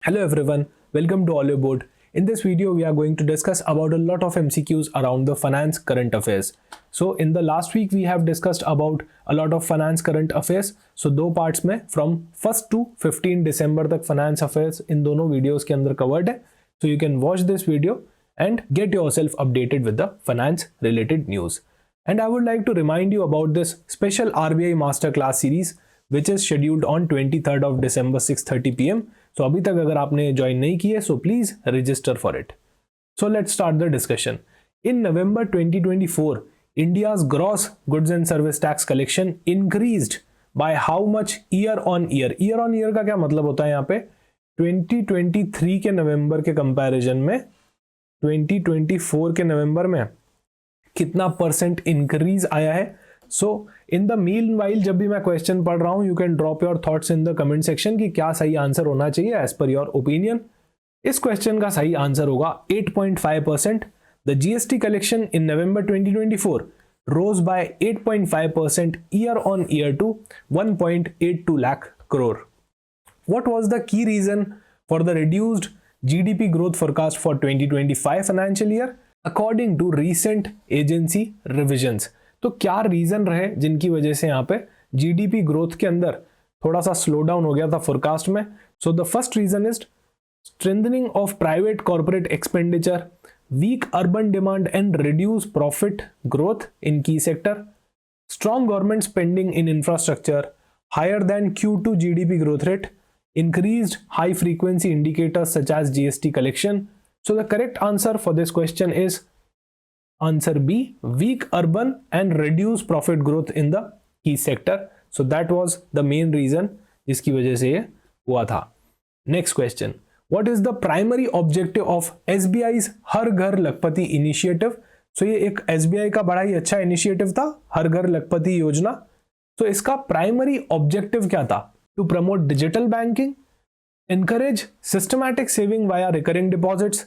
Hello everyone, welcome to Olive Board. In this video, we are going to discuss about a lot of MCQs around the finance current affairs. So in the last week, we have discussed about a lot of finance current affairs. So दो parts में from 1st to 15 December तक finance affairs इन दोनों videos के अंदर covered है. So you can watch this video and get yourself updated with the finance related news. And I would like to remind you about this special RBI Masterclass series which is scheduled on 23rd of December 6:30 PM. So अभी तक अगर आपने join नहीं की है so please register for it. So let's start the discussion. In November 2024, India's gross goods and service tax collection increased by how much year on year? Year on year का क्या मतलब होता है यहाँ पे? 2023 के नवंबर के कंपैरिजन में 2024 के नवंबर में कितना परसेंट इंक्रीज आया है? सो इन द मीन वाइल जब भी मैं क्वेश्चन पढ़ रहा हूं you can drop your thoughts in the comment section कि क्या सही आंसर होना चाहिए एज पर योर ओपिनियन. इस क्वेश्चन का सही आंसर होगा 8.5%. The GST collection in November 2024 rose by 8.5% year on year to 1.82 lakh crore. What was the key reason for the reduced GDP growth forecast for 2025 financial year? According to recent agency revisions. तो क्या reason रहे जिनकी वजह से यहाँ पे GDP growth के अंदर थोड़ा सा स्लो डाउन हो गया था फोरकास्ट में? So the first reason is strengthening of private corporate expenditure, weak urban demand and reduce profit growth in key sector, strong government spending in infrastructure, higher than Q2 GDP growth rate, increased high frequency indicators such as GST collection. So the correct answer for this question is answer B, weak urban and reduced profit growth in the key sector. So that was the main reason जिसकी वजह से ये हुआ था. Next question. What is the primary objective of SBI's हर घर लखपति initiative? So ये एक SBI का बड़ा ही अच्छा initiative था, हर घर लखपति योजना. तो इसका primary objective क्या था? To promote digital banking, encourage systematic saving via recurring deposits,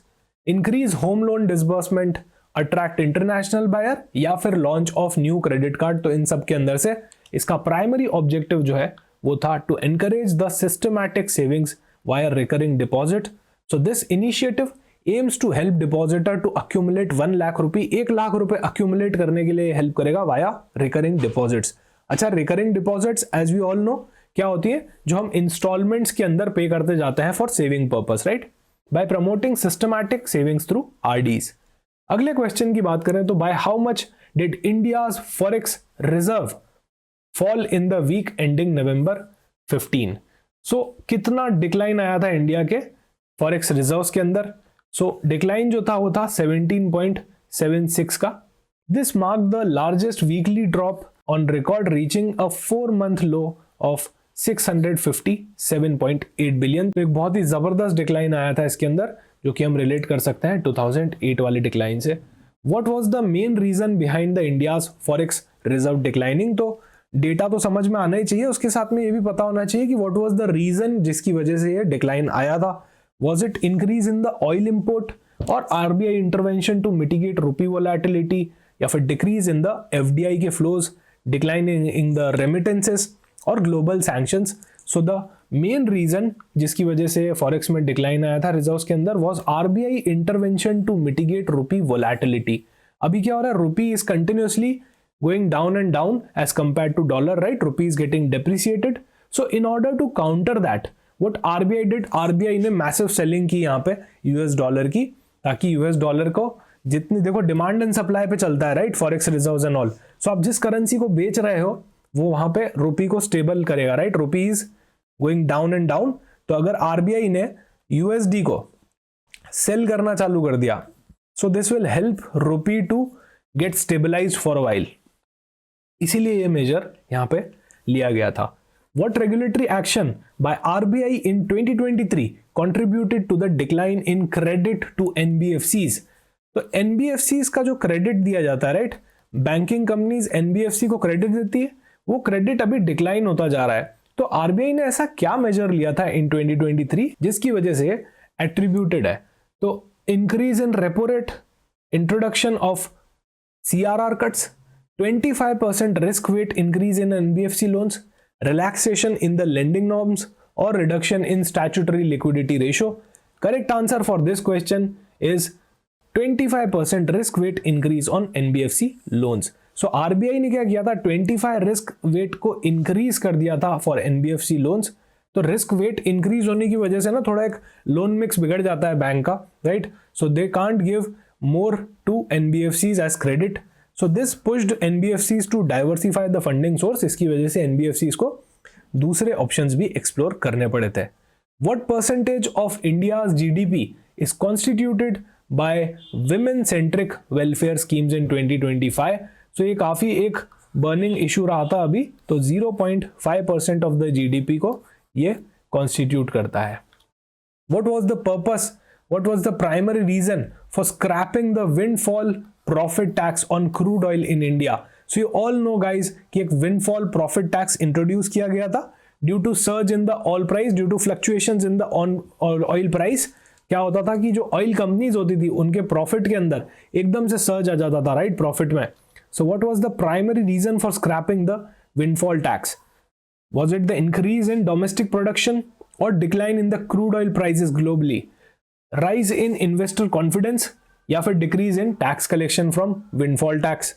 increase home loan disbursement, attract international buyer या फिर launch of new credit card. तो इन सब के अंदर से इसका प्राइमरी ऑब्जेक्टिव जो है वो था to encourage the systematic savings via recurring deposit. So this initiative aims to help depositor to accumulate 1 lakh रुपए, 1 लाख रुपए अक्यूमुलेट करने के लिए हेल्प करेगा वाया रिकरिंग डिपॉजिट्स. अच्छा, recurring deposits as we all know क्या होती है? जो हम इंस्टॉलमेंट्स के अंदर पे करते जाते हैं for saving purpose, right? By promoting systematic savings through RDs. अगले क्वेश्चन की बात करें तो by how much did India's forex reserve fall in the week ending November 15? So कितना डिक्लाइन आया था इंडिया के फॉरेक्स रिजर्व्स के अंदर? सो डिक्लाइन जो था वो था 17.76 का. This mark the largest weekly drop on record reaching a 4-month low of 657.8 billion. तो एक बहुत ही जबरदस्त डिक्लाइन आया था इसके अंदर जो कि हम रिलेट कर सकते हैं 2008 वाले डिक्लाइन से. What was the main reason behind the India's forex reserve declining? तो डेटा तो समझ में आना ही चाहिए, उसके साथ में ये भी पता होना चाहिए कि व्हाट वाज द रीजन जिसकी वजह से ये डिक्लाइन आया था. Was it increase in the oil import और RBI intervention to mitigate rupee volatility, या फिर डिक्रीज इन द एफडीआई के flows, decline in the remittances और global sanctions? So the main reason जिसकी वजह से फॉरेक्स में डिक्लाइन आया था रिजर्व्स के अंदर was RBI intervention to mitigate rupee volatility. अभी क्या हो रहा है? Rupee is continuously going down and down as compared to dollar, right? Rupee is getting depreciated. So in order to counter that what RBI did, RBI ने massive selling की यहाँ पे US dollar की, ताकि यूएस डॉलर को जितनी, देखो demand and supply पे चलता है, right? Forex reserves and all. So आप जिस करेंसी को बेच रहे हो वो वहां पे रुपी को स्टेबल करेगा, right? Rupee is going down and down. तो अगर आरबीआई ने यूएसडी को सेल करना चालू कर दिया, so this will help rupee to get stabilized for a while. इसीलिए ये मेजर यहां पे लिया गया था. What regulatory action by RBI in 2023 contributed to the decline in credit to NBFCs? तो एनबीएफसीज का जो क्रेडिट दिया जाता है, राइट? बैंकिंग कंपनीज एनबीएफसी को क्रेडिट देती है, वो क्रेडिट अभी डिक्लाइन होता जा रहा है. तो आरबीआई ने ऐसा क्या मेजर लिया था इन 2023 जिसकी वजह से एट्रीब्यूटेड है? तो increase in repo rate, introduction of CRR cuts, 25% risk weight increase in NBFC loans, relaxation in the lending norms, or reduction in statutory liquidity ratio? Correct answer for this question is 25% risk weight increase on NBFC loans. So RBI ने क्या किया था, 25 risk wait को increase कर दिया था for NBFC loans. तो risk weight increase होने की वजह से ना थोड़ा एक लोन मिक्स बिगड़ जाता है बैंक का, right? So they can't give more to NBFCs as credit. So this pushed NBFCs to diversify the funding source. इसकी वजह से NBFCs को दूसरे ऑप्शंस भी एक्सप्लोर करने पड़े थे. What percentage of India's GDP is constituted by women centric welfare schemes in 2025? So ये काफी एक बर्निंग इशू रहा था अभी. तो 0.5% ऑफ द GDP को ये कॉन्स्टिट्यूट करता है. What was the purpose? What was the primary reason for scrapping the windfall profit tax on crude oil in India? So you all know guys कि एक windfall profit tax introduce किया गया था due to surge in the oil price, due to fluctuations in the oil price. क्या होता था कि जो oil companies होती थी उनके profit के अंदर एकदम से surge आ जाता था, right, profit में. So what was the primary reason for scrapping the windfall tax? Was it the increase in domestic production or decline in the crude oil prices globally? Rise in investor confidence या फिर decrease in tax collection from windfall tax?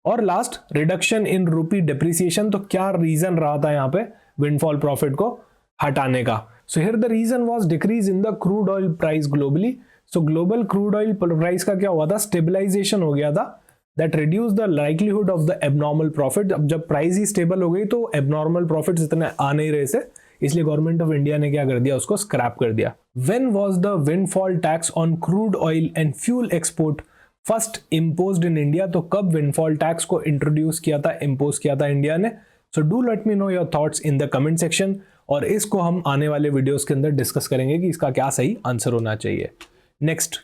और last, reduction in rupee depreciation. तो क्या reason रहा था यहाँ पे windfall profit को हटाने का? So here the reason was decrease in the crude oil price globally. So global crude oil price का क्या हुआ था? Stabilization हो गया था. That reduce the likelihood of the abnormal profit. अब जब प्राइस ही स्टेबल हो गई तो abnormal profits इतने आ नहीं रहे से, इसलिए गवर्नमेंट ऑफ इंडिया ने क्या कर दिया, उसको स्क्रैप कर दिया. When was the windfall tax on crude oil and fuel export first imposed in India? तो कब windfall tax को इंट्रोड्यूस किया था, इम्पोज किया था इंडिया ने? So do let me know your thoughts in the comment section. और इसको हम आने वाले वीडियोस के अंदर डिस्कस करेंगे कि इसका क्या सही आंसर होना चाहिए. Next,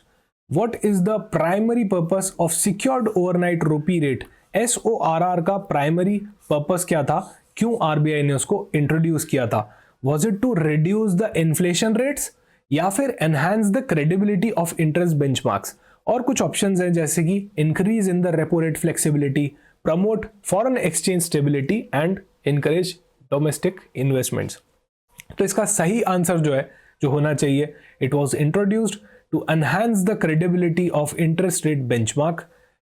What is the primary purpose of secured overnight rupee rate? SORR का primary purpose क्या था? क्यों RBI ने उसको introduce किया था? Was it to reduce the inflation rates या फिर enhance the credibility of interest benchmarks? और कुछ options हैं जैसे कि increase in the repo rate flexibility, promote foreign exchange stability and encourage domestic investments. तो इसका सही आंसर जो है, जो होना चाहिए, it was introduced to enhance the credibility of interest rate benchmark.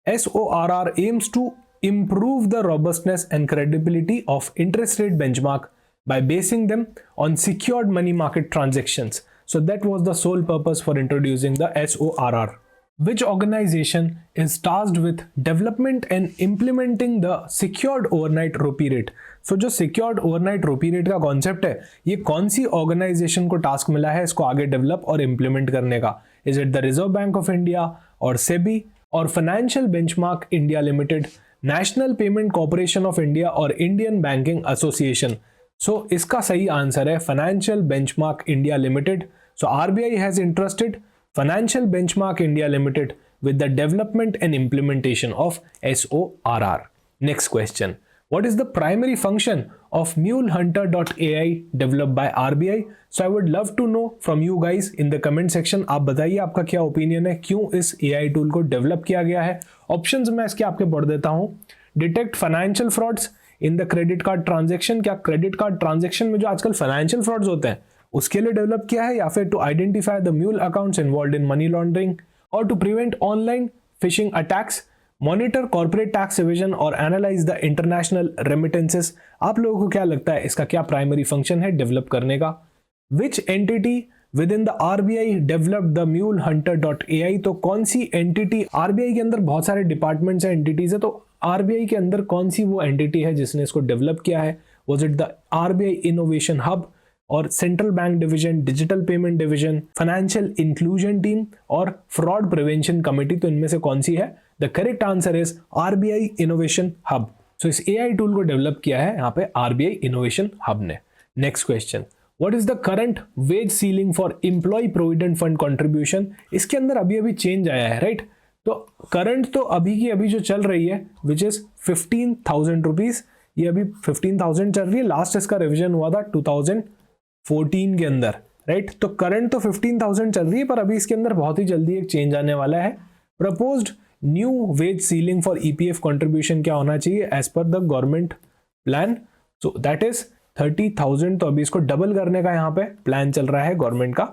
SORR aims to improve the robustness and credibility of interest rate benchmark by basing them on secured money market transactions. So that was the sole purpose for introducing the SORR. Which organization is tasked with development and implementing the secured overnight rupee rate? So जो secured overnight rupee rate का concept है, ये कौन सी organization को task मिला है इसको आगे develop और implement करने का? Is it the Reserve Bank of India or SEBI or Financial Benchmark India Limited, National Payment Corporation of India or Indian Banking Association? So इसका सही आंसर है Financial Benchmark India Limited. So RBI has entrusted Financial Benchmark India Limited with the development and implementation of SORR. Next question. What is the primary function of MuleHunter.ai developed by RBI? So I would love to know from you guys in the comment section. आप बताइए आपका क्या opinion है, क्यों इस AI tool को develop किया गया है. ऑप्शंस मैं इसके आपके पढ़ देता हूँ. Detect financial frauds in the credit card transaction. क्या क्रेडिट कार्ड ट्रांजेक्शन में जो आजकल फाइनेंशियल फ्रॉड्स होते हैं उसके लिए डेवलप किया है, या फिर to identify the mule accounts involved in money laundering, और to prevent online phishing attacks, monitor corporate tax evasion और एनालाइज द इंटरनेशनल रेमिटेंसेस. आप लोगों को क्या लगता है इसका क्या प्राइमरी फंक्शन है डेवलप करने का? Which entity within the RBI developed the MuleHunter.ai. तो कौन सी एंटिटी, RBI के अंदर बहुत सारे डिपार्टमेंट्स हैं, एंटिटीज है, तो RBI के अंदर कौन सी वो एंटिटी है जिसने इसको डेवलप किया है? Was it the RBI innovation hub और central bank division, digital payment division, financial inclusion team और फ्रॉड प्रिवेंशन कमेटी? तो इनमें से कौन सी है? The correct answer is RBI innovation hub. So इस AI टूल को डेवलप किया है यहाँ पे RBI इनोवेशन हब ने. Next question, what is the current wage ceiling for employ provident fund contribution? इसके अंदर अभी चेंज आया है, राइट? तो करंट तो अभी की अभी जो चल रही है विच इज 15,000 रुपीज, ये अभी 15,000 चल रही है. लास्ट इसका रिविजन हुआ था 2014 के अंदर, राइट? तो करंट तो 15,000 चल रही है, पर अभी इसके अंदर बहुत ही जल्दी एक चेंज आने वाला है. Proposed new wage ceiling for EPF contribution क्या होना चाहिए as per the government plan? So that is 30,000, तो अभी इसको डबल करने का यहाँ पे प्लान चल रहा है गवर्नमेंट का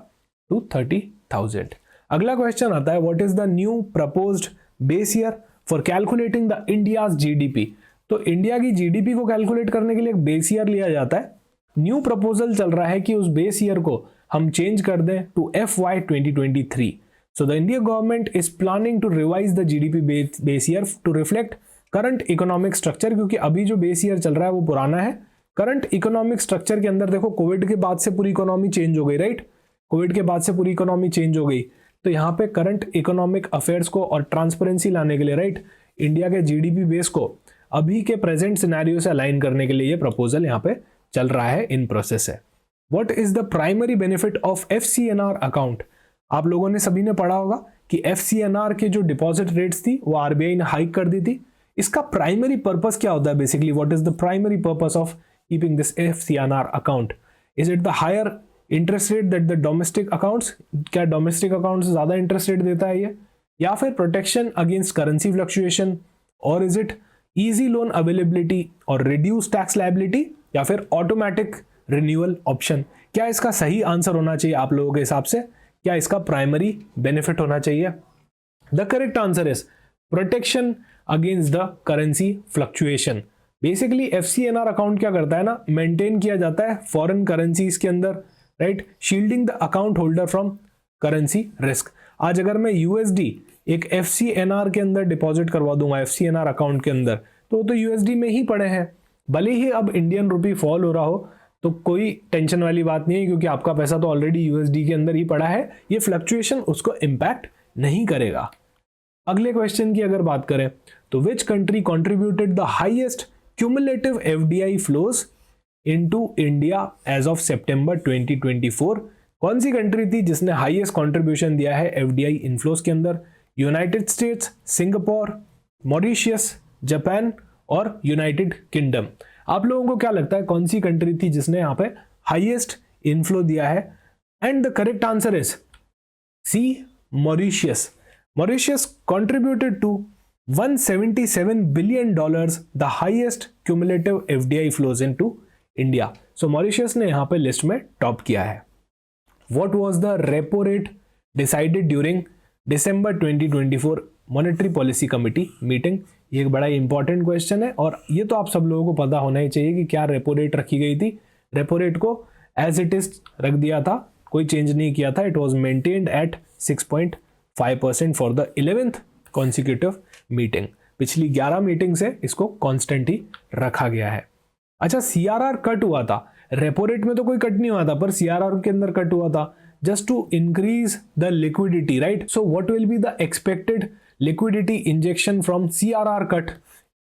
टू 30,000। अगला क्वेश्चन आता है, what is the new proposed base year for calculating the India's GDP. तो इंडिया की जीडीपी को कैलकुलेट करने के लिए एक बेस ईयर लिया जाता है। न्यू प्रपोजल चल रहा है कि उस बेस ईयर को हम चेंज कर दें to FY 2023। So the Indian government is planning to revise the GDP base year to reflect current economic structure, क्योंकि अभी जो बेस ईयर चल रहा है वो पुराना है। करंट इकोनॉमिक स्ट्रक्चर के अंदर देखो, कोविड के बाद से पूरी इकोनॉमी चेंज हो गई, राइट। कोविड के बाद से पूरी इकोनॉमी चेंज हो गई, तो यहाँ पे करंट इकोनॉमिक अफेयर्स को और ट्रांसपेरेंसी लाने के लिए, राइट, इंडिया के जीडीपी बेस को अभी के प्रेजेंट सिनेरियो से अलाइन करने के लिए ये प्रपोजल यहाँ पे चल रहा है, इन प्रोसेस है। What is the primary benefit of FCNR account. आप लोगों ने सभी ने पढ़ा होगा कि FCNR के जो डिपॉजिट रेट्स थी वो RBI ने हाइक कर दी थी। इसका प्राइमरी पर्पस क्या होता है basically, what is the primary purpose of keeping this FCNR account. Is it the higher interest rate that the domestic accounts, क्या डोमेस्टिक अकाउंट से ज्यादा इंटरेस्ट रेट देता है ये, या फिर प्रोटेक्शन अगेंस्ट करेंसी फ्लक्चुएशन, और is it easy loan availability और रिड्यूस टैक्स लायबिलिटी, या फिर ऑटोमेटिक रिन्यूअल ऑप्शन। क्या इसका सही आंसर होना चाहिए आप लोगों के हिसाब से, क्या इसका प्राइमरी बेनिफिट होना चाहिए। The correct answer is protection against the currency fluctuation. Basically FCNR account क्या करता है ना, मेंटेन किया जाता है फॉरेन करेंसीज के अंदर, right, shielding the account holder from currency risk. आज अगर मैं USD एक FCNR के अंदर डिपॉजिट करवा दूंगा, FCNR अकाउंट के अंदर, तो USD में ही पड़े हैं, भले ही अब इंडियन रुपी फॉल हो रहा हो तो कोई टेंशन वाली बात नहीं है, क्योंकि आपका पैसा तो ऑलरेडी USD के अंदर ही पड़ा है, ये फ्लक्चुएशन उसको इंपैक्ट नहीं करेगा। अगले क्वेश्चन की अगर बात करें तो which country contributed the highest cumulative FDI flows into India as of September 2024। कौन सी कंट्री थी जिसने हाईएस्ट कंट्रीब्यूशन दिया है FDI इनफ्लोज के अंदर। United states, Singapore, Mauritius, Japan और यूनाइटेड किंगडम। आप लोगों को क्या लगता है कौन सी कंट्री थी जिसने यहाँ पे हाईएस्ट इनफ्लो दिया है। And the correct answer is C, Mauritius. Mauritius contributed to $177 billion, the highest cumulative FDI flows into India. So Mauritius ने यहाँ पे लिस्ट में टॉप किया है। What was the repo rate decided during December 2024 monetary policy committee meeting. ये एक बड़ा important question है और ये तो आप सब लोगों को पता होना ही चाहिए कि क्या रेपो रेट रखी गई थी। रेपो रेट को एज इट इज रख दिया था, कोई चेंज नहीं किया था। It was maintained eight 6.5% for the 11th consecutive meeting. पिछली 11 मीटिंग से इसको कांस्टेंट ही रखा गया है। अच्छा, सीआरआर कट हुआ था, रेपो रेट में तो कोई कट नहीं हुआ था पर सीआरआर के अंदर कट हुआ था just to increase the liquidity, right? So what will be the expected liquidity injection from CRR cut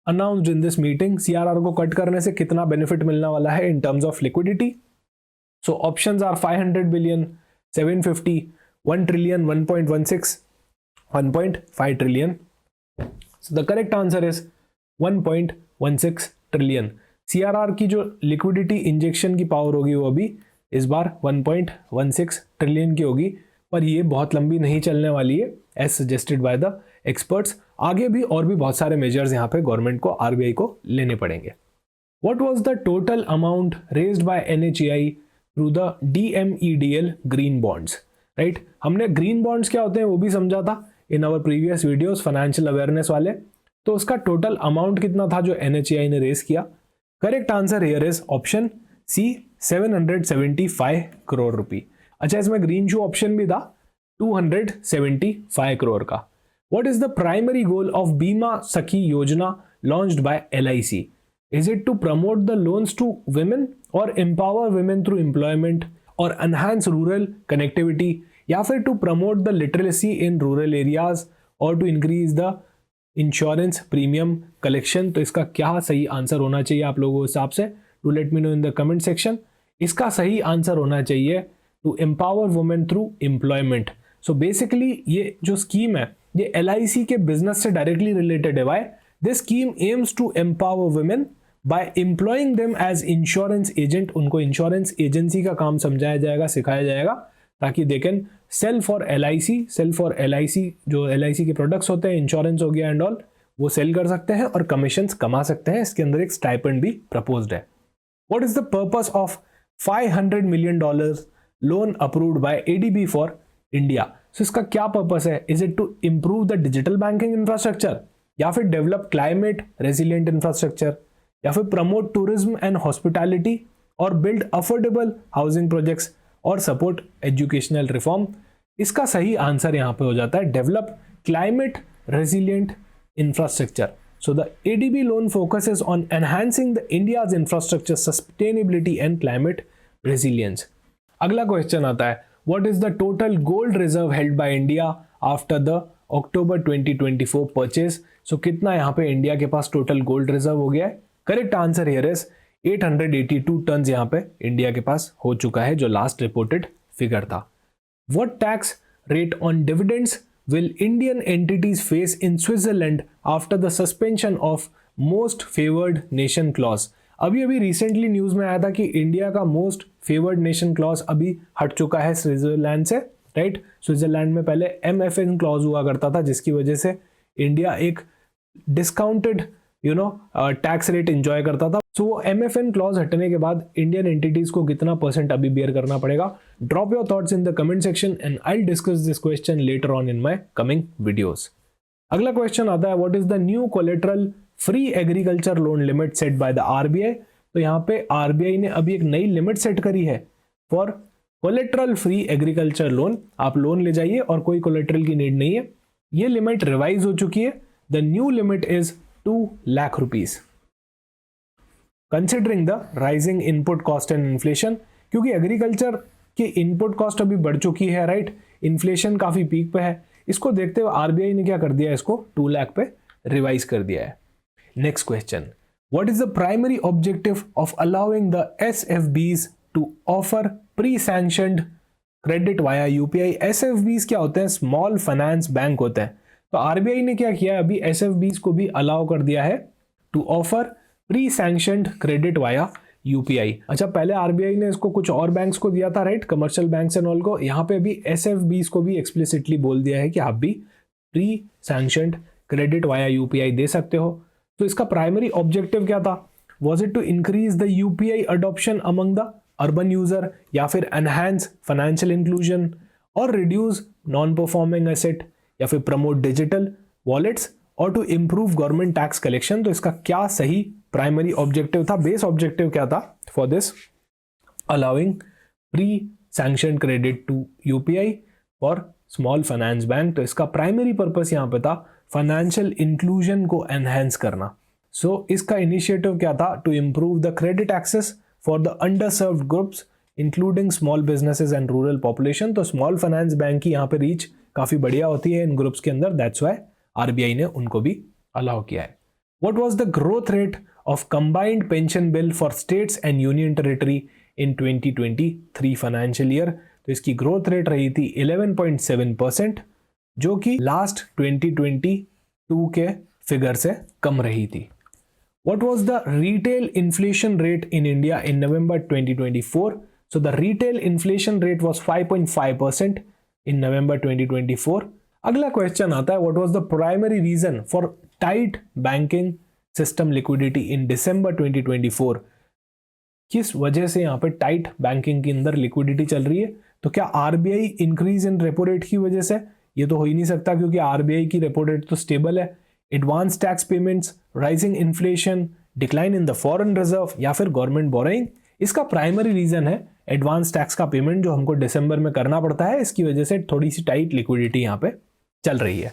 announced in this meeting? CRR को कट करने से कितना बेनिफिट मिलने वाला है in terms of liquidity? So options are 500 billion, 750, 1 trillion, 1.16, 1.5 trillion. So the correct answer is 1.16 trillion. CRR की जो liquidity injection की पावर होगी वो अभी इस बार 1.16 ट्रिलियन की होगी, पर ये बहुत लंबी नहीं चलने वाली है as suggested by the experts. आगे भी और भी बहुत सारे मेजर्स यहाँ पे गवर्नमेंट को, आरबीआई को लेने पड़ेंगे। What was the total amount raised by NHAI through the DMEDL green bonds, right? हमने ग्रीन बॉन्ड्स क्या होते हैं वो भी समझा था in our previous videos financial awareness वाले। तो उसका टोटल अमाउंट कितना था जो एनएचएआई ने रेज किया? Correct answer here is option C, 775 crore rupee. अच्छा, इसमें ग्रीन शू ऑप्शन भी था 275 करोड़ का। What is the primary goal of Bima Sakhi Yojana launched by LIC? Is it to promote the loans to women और empower women through employment और enhance rural connectivity, या फिर to promote the literacy in rural areas और to increase the insurance premium collection? तो इसका क्या सही answer होना चाहिए आप लोगों के हिसाब से? To let me know in the comment section. इसका सही आंसर होना चाहिए to empower women through employment. So basically ये जो स्कीम है ये LIC के बिजनेस से डायरेक्टली रिलेटेड है। Why? This scheme aims to empower women by employing them as insurance agent. उनको इंश्योरेंस एजेंसी का काम समझाया जाएगा, सिखाया जाएगा, ताकि they can sell for LIC। जो LIC के प्रोडक्ट्स होते हैं, इंश्योरेंस हो गया एंड ऑल, वो सेल कर सकते हैं और कमीशंस कमा सकते हैं। इसके अंदर एक स्टाइपेंड भी प्रपोज्ड है। What is the purpose of $500 million loan approved by ADB for India? So इसका क्या पर्पस है? Is it to improve the digital banking infrastructure, या फिर develop climate resilient infrastructure, या फिर promote tourism and hospitality, और build affordable housing projects, और support educational reform? इसका सही आंसर यहाँ पे हो जाता है develop climate resilient infrastructure. So the ADB loan focuses on enhancing the India's infrastructure sustainability and climate resilience. अगला क्वेश्चन आता है, what is the total gold reserve held by India after the October 2024 purchase? So कितना यहाँ पे India के पास total gold reserve हो गया है? Correct answer here is 882 ton यहाँ पे इंडिया के पास हो चुका है, जो लास्ट रिपोर्टेड फिगर था. What tax rate on dividends will Indian entities face in Switzerland after the suspension of most favored nation clause? अभी रिसेंटली न्यूज में आया था कि इंडिया का मोस्ट फेवर्ड नेशन क्लॉज अभी हट चुका है स्विट्जरलैंड से, राइट. स्विट्जरलैंड में पहले MFN क्लॉज हुआ करता था, जिसकी वजह से इंडिया एक डिस्काउंटेड टैक्स रेट एंजॉय करता था. सो वो MFN क्लॉज हटने के बाद इंडियन एंटिटीज को कितना परसेंट अभी बियर करना पड़ेगा? Drop your thoughts in the comment section and I will discuss this question later on in my coming videos. अगला क्वेश्चन आता है, what is the new collateral free agriculture loan limit set by the RBI? तो यहाँ पे RBI ने अभी एक नई लिमिट सेट करी है for collateral free agriculture loan. आप लोन ले जाइए और कोई कोलेटरल की नीड नहीं है. ये लिमिट रिवाइज हो चुकी है. The new limit is 2 lakh rupees. Considering the rising input cost and inflation, क्योंकि एग्रीकल्चर की इनपुट कॉस्ट अभी बढ़ चुकी है, राइट. इन्फ्लेशन काफी पीक पे है. इसको देखते हुए RBI ने क्या कर दिया, इसको 2 लाख पे रिवाइज कर दिया है. Next question, what is the primary objective of allowing the SFBs to offer pre sanctioned credit via UPI? SFBs क्या होते हैं? स्मॉल फाइनेंस बैंक होते हैं. तो RBI ने क्या किया है, अभी SFBs को भी अलाउ कर दिया है to offer pre sanctioned credit via UPI. अच्छा, पहले RBI ने इसको कुछ और बैंक्स को दिया था, right, commercial banks and all को. यहाँ पे भी SFBs को भी एक्सप्लिसिटली बोल दिया है कि आप भी pre sanctioned credit via UPI दे सकते हो. तो इसका प्राइमरी ऑब्जेक्टिव क्या था? Was it to increase the UPI adoption among the urban user, या फिर एनहांस फाइनेंशियल इंक्लूजन, और रिड्यूस नॉन परफॉर्मिंग एसेट, या फिर प्रमोट डिजिटल वॉलेट्स, और to improve government tax collection? तो इसका क्या सही प्राइमरी ऑब्जेक्टिव था? बेस ऑब्जेक्टिव क्या था for this allowing pre sanction credit to UPI for small finance bank? तो इसका प्राइमरी पर्पस यहाँ पे था फाइनेंशियल इंक्लूजन को एनहेंस करना. सो इसका इनिशिएटिव क्या था? To improve the credit access for the underserved groups including small businesses and rural population. तो स्मॉल फाइनेंस बैंक की यहाँ पे रीच काफी बढ़िया होती है इन ग्रुप्स के अंदर, दैट्स व्हाई RBI ने उनको भी अलाउ किया है. What was the growth rate of combined pension bill for states and union territory in 2023 financial year? तो इसकी ग्रोथ रेट रही थी 11.7%, जो कि लास्ट 2022 के फिगर से कम रही थी. What was the retail inflation rate in India in November 2024? So the retail inflation rate was 5.5% in November 2024. अगला क्वेश्चन आता है, what was the primary reason for tight banking system liquidity in December 2024? किस वजह से यहाँ पे tight banking के अंदर लिक्विडिटी चल रही है? तो क्या RBI increase in repo rate की वजह से? ये तो हो ही नहीं सकता, क्योंकि RBI की रेपो रेट तो स्टेबल है. Advance tax payments, rising inflation, decline in the foreign reserve, या फिर गवर्नमेंट बोरोइंग? इसका प्राइमरी रीजन है एडवांस टैक्स का पेमेंट जो हमको दिसंबर में करना पड़ता है. इसकी वजह से थोड़ी सी टाइट लिक्विडिटी यहाँ पे चल रही है.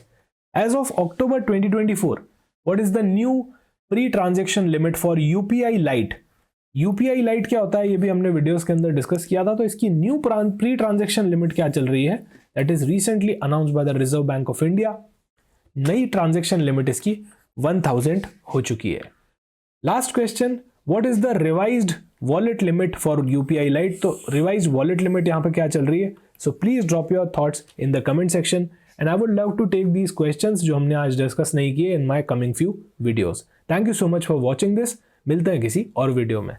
As of October 2024, what is the new pre transaction limit for UPI Lite? UPI Lite क्या होता है ये भी हमने वीडियोस के अंदर डिस्कस किया था. तो इसकी न्यू प्री ट्रांजेक्शन लिमिट क्या चल रही है? That is recently announced by the Reserve Bank of India. नई ट्रांजेक्शन लिमिट इसकी 1000 हो चुकी है. Last question, what is the revised wallet limit for UPI Lite? तो रिवाइज्ड वॉलेट लिमिट यहाँ पे क्या चल रही है? So please drop your thoughts in the comment section and I would love to take these questions जो हमने आज डिस्कस नहीं किए in my coming few videos. Thank you so much for watching this. मिलते हैं किसी और वीडियो में.